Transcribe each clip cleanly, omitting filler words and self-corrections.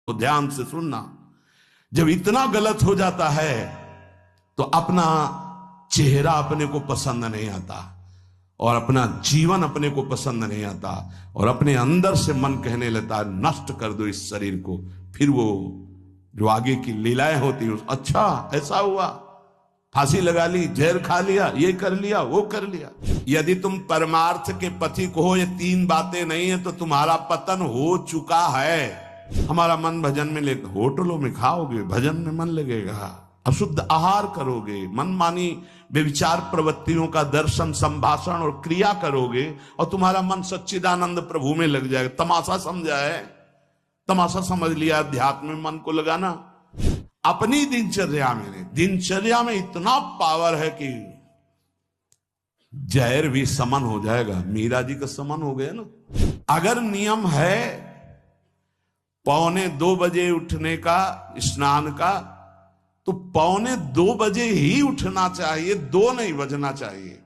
तो ध्यान से सुनना, जब इतना गलत हो जाता है तो अपना चेहरा अपने को पसंद नहीं आता और अपना जीवन अपने को पसंद नहीं आता और अपने अंदर से मन कहने लगता है नष्ट कर दो इस शरीर को। फिर वो जो आगे की लीलाएं होती, अच्छा ऐसा हुआ, फांसी लगा ली, जहर खा लिया, ये कर लिया, वो कर लिया। यदि तुम परमार्थ के पथिक हो, ये तीन बातें नहीं है तो तुम्हारा पतन हो चुका है। हमारा मन भजन में लेकर, होटलों में खाओगे, भजन में मन लगेगा, अशुद्ध आहार करोगे, मनमानी व्यभिचार प्रवृत्तियों का दर्शन, संभाषण और क्रिया करोगे और तुम्हारा मन सच्चिदानंद प्रभु में लग जाएगा। तमाशा समझा है, तमाशा समझ लिया अध्यात्म में मन को लगाना। अपनी दिनचर्या में इतना पावर है कि जहर भी समन हो जाएगा। मीरा जी का समन हो गया ना। अगर नियम है 1:45 बजे उठने का, स्नान का, तो 1:45 बजे ही उठना चाहिए, 2 नहीं बजना चाहिए।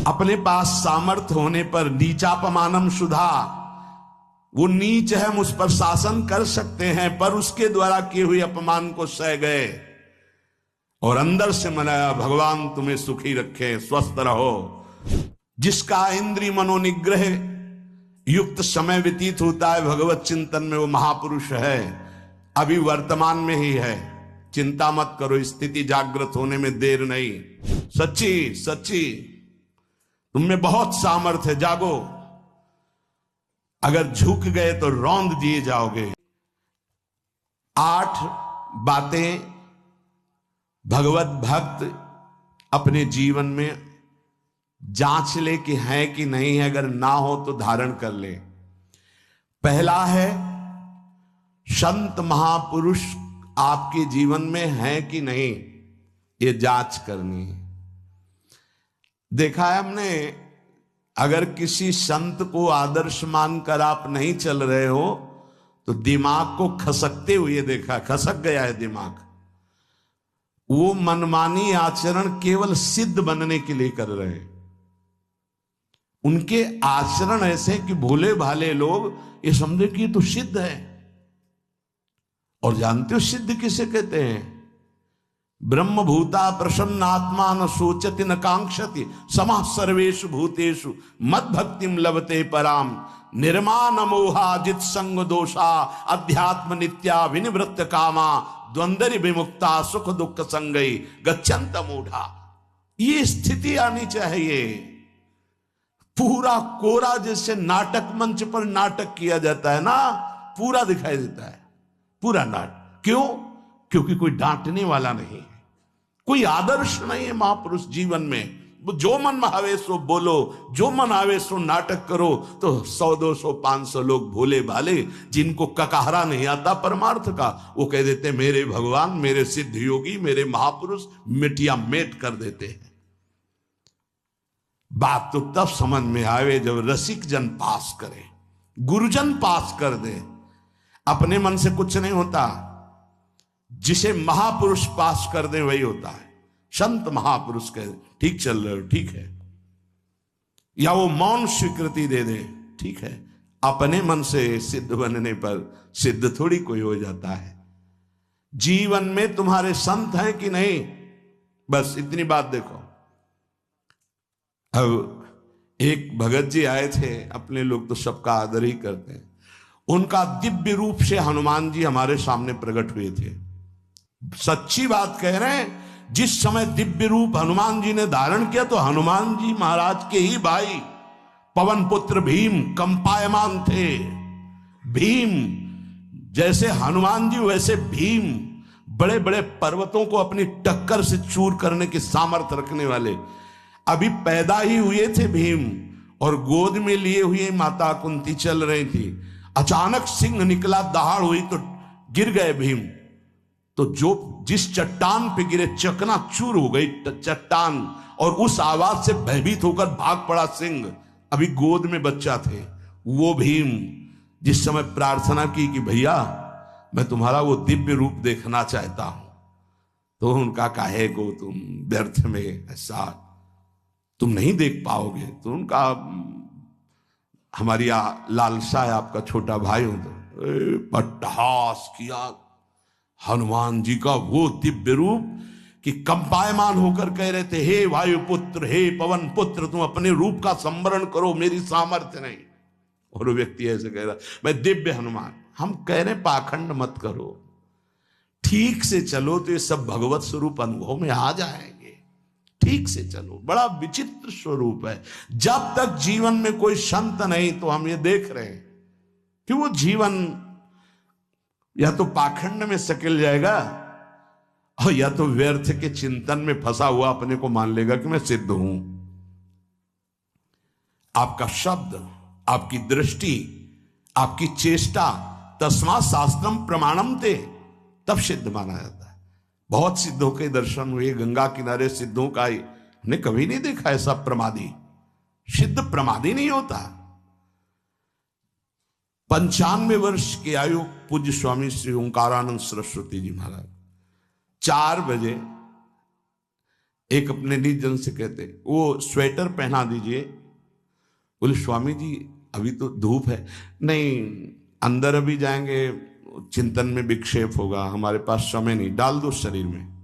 अपने पास सामर्थ्य होने पर नीचापमानम सुधा, वो नीच है, मुझ पर शासन कर सकते हैं, पर उसके द्वारा किए हुए अपमान को सह गए और अंदर से मनाया भगवान तुम्हें सुखी रखे, स्वस्थ रहो। जिसका इंद्रिय मनोनिग्रह युक्त समय व्यतीत होता है भगवत चिंतन में, वो महापुरुष है। अभी वर्तमान में ही है, चिंता मत करो, स्थिति जागृत होने में देर नहीं। सच्ची सच्ची तुम में बहुत सामर्थ्य है, जागो। अगर झुक गए तो रौंद दिए जाओगे। 8 बातें भगवत भक्त अपने जीवन में जांच ले कि है कि नहीं है, अगर ना हो तो धारण कर ले। पहला है, संत महापुरुष आपके जीवन में है कि नहीं, ये जांच करनी है। देखा है हमने, अगर किसी संत को आदर्श मानकर आप नहीं चल रहे हो तो दिमाग को खसकते हुए देखा, खसक गया है दिमाग। वो मनमानी आचरण केवल सिद्ध बनने के लिए कर रहे हैं। उनके आचरण ऐसे कि भोले भाले लोग ये समझे कि ये तो सिद्ध है। और जानते हो सिद्ध किसे कहते हैं? ब्रह्म भूता प्रसन्नात्मा न सोचति न कांक्षति समः सर्वेषु भूतेषु मद भक्तिम लभते पराम निर्माण मोहाजित संग दोषा अध्यात्म नित्या विनिवृत्त कामा द्वंद्व विमुक्ता सुख दुख संगई गच्छन्त मूढ़ा। ये स्थिति आनी चाहिए। पूरा कोरा, जैसे नाटक मंच पर नाटक किया जाता है ना, पूरा दिखाई देता है, पूरा नाटक। क्यों? क्योंकि कोई डांटने वाला नहीं है, कोई आदर्श नहीं है महापुरुष जीवन में। जो मन में आवे सो बोलो, जो मन आवे सो नाटक करो, तो 100 200 500 लोग भोले भाले जिनको ककाहरा नहीं आता परमार्थ का, वो कह देते मेरे भगवान, मेरे सिद्ध योगी, मेरे महापुरुष मिटिया मेट कर देते हैं। बात तो तब समझ में आवे जब रसिक जन पास करे, गुरुजन पास कर दे। अपने मन से कुछ नहीं होता, जिसे महापुरुष पास कर दे वही होता है। संत महापुरुष कहे ठीक चल रहे हो, ठीक है, या वो मौन स्वीकृति दे दे, ठीक है। अपने मन से सिद्ध बनने पर सिद्ध थोड़ी कोई हो जाता है। जीवन में तुम्हारे संत हैं कि नहीं, बस इतनी बात देखो। अब एक भगत जी आए थे, अपने लोग तो सबका आदर ही करते हैं। उनका दिव्य रूप से हनुमान जी हमारे सामने प्रकट हुए थे। सच्ची बात कह रहे हैं, जिस समय दिव्य रूप हनुमान जी ने धारण किया तो हनुमान जी महाराज के ही भाई पवन पुत्र भीम कंपायमान थे। भीम जैसे हनुमान जी वैसे भीम, बड़े बड़े पर्वतों को अपनी टक्कर से चूर करने की सामर्थ्य रखने वाले। अभी पैदा ही हुए थे भीम और गोद में लिए हुए माता कुंती चल रही थी। अचानक सिंह निकला, दहाड़ हुई तो गिर गए भीम। तो जो जिस चट्टान पे गिरे चकना चूर हो गई चट्टान, और उस आवाज से भयभीत होकर भाग पड़ा सिंह। अभी गोद में बच्चा थे। वो भीम जिस समय प्रार्थना की कि भैया मैं तुम्हारा वो दिव्य रूप देखना चाहता हूं, तो उनका काहे को तुम व्यर्थ में ऐसा तुम नहीं देख पाओगे। तो उनका हमारी लालसा है, आपका छोटा भाई हूं, तो अट्टहास किया। हनुमान जी का वो दिव्य रूप कि कंपायमान होकर कह रहे थे, हे वायुपुत्र, हे पवन पुत्र, तुम अपने रूप का संवरण करो, मेरी सामर्थ्य नहीं। और वो व्यक्ति ऐसे कह रहा, मैं दिव्य हनुमान। हम कह रहे पाखंड मत करो, ठीक से चलो तो ये सब भगवत स्वरूप अनुभव में आ जाएंगे। ठीक से चलो। बड़ा विचित्र स्वरूप है। जब तक जीवन में कोई संत नहीं, तो हम ये देख रहे हैं कि वो जीवन या तो पाखंड में सकिल जाएगा और या तो व्यर्थ के चिंतन में फंसा हुआ अपने को मान लेगा कि मैं सिद्ध हूं। आपका शब्द, आपकी दृष्टि, आपकी चेष्टा, तस्मात् शास्त्रम प्रमाणम ते, तब सिद्ध माना जाता है। बहुत सिद्धों के दर्शन हुए, गंगा किनारे सिद्धों का हमने कभी नहीं देखा ऐसा प्रमादी। सिद्ध प्रमादी नहीं होता। 95 वर्ष की आयु पूज्य स्वामी श्री ओंकारानंद सरस्वती जी महाराज 4 बजे एक अपने निज जन से कहते, वो स्वेटर पहना दीजिए। बोले स्वामी जी अभी तो धूप है। नहीं, अंदर अभी जाएंगे चिंतन में विक्षेप होगा, हमारे पास समय नहीं, डाल दो शरीर में।